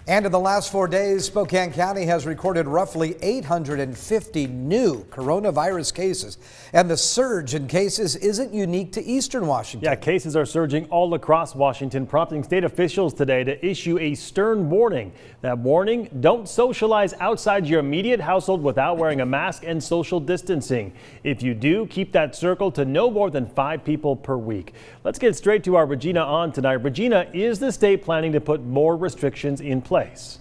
And in the last 4 days, Spokane County has recorded roughly 850 new coronavirus cases. And the surge in cases isn't unique to eastern Washington. Yeah, cases are surging all across Washington, prompting state officials today to issue a stern warning. That warning: don't socialize outside your immediate household without wearing a mask and social distancing. If you do, keep that circle to no more than 5 people per week. Let's get straight to our Regina on tonight. Regina, is the state planning to put more restrictions in place?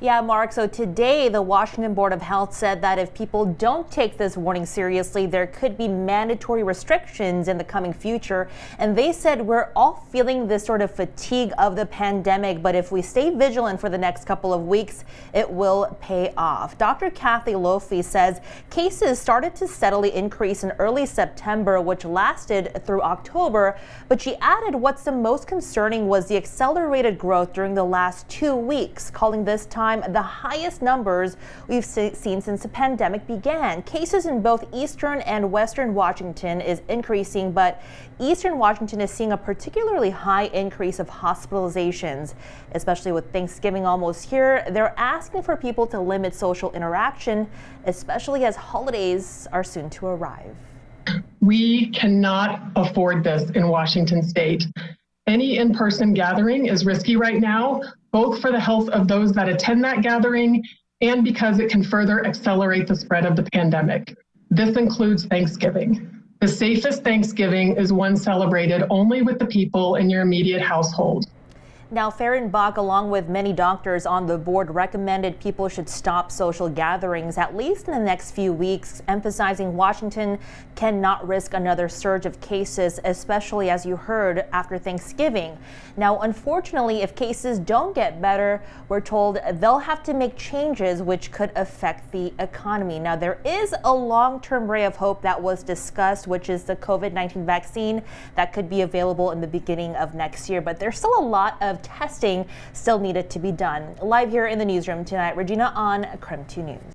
Yeah, Mark. So today, the Washington Board of Health said that if people don't take this warning seriously, there could be mandatory restrictions in the coming future. And they said we're all feeling this sort of fatigue of the pandemic, but if we stay vigilant for the next couple of weeks, it will pay off. Dr. Kathy Lofi says cases started to steadily increase in early September, which lasted through October. But she added what's the most concerning was the accelerated growth during the last 2 weeks, calling this time the highest numbers we've seen since the pandemic began. Cases in both eastern and western Washington is increasing, but eastern Washington is seeing a particularly high increase of hospitalizations, especially with Thanksgiving almost here. They're asking for people to limit social interaction, especially as holidays are soon to arrive. We cannot afford this in Washington state. Any in-person gathering is risky right now, both for the health of those that attend that gathering and because it can further accelerate the spread of the pandemic. This includes Thanksgiving. The safest Thanksgiving is one celebrated only with the people in your immediate household. Now, Fehrenbach, along with many doctors on the board, recommended people should stop social gatherings, at least in the next few weeks, emphasizing Washington cannot risk another surge of cases, especially as you heard after Thanksgiving. Now, unfortunately, if cases don't get better, we're told they'll have to make changes which could affect the economy. Now, there is a long-term ray of hope that was discussed, which is the COVID-19 vaccine that could be available in the beginning of next year, but there's still a lot of testing still needed to be done. Live here in the newsroom tonight, Regina on KREM 2 News.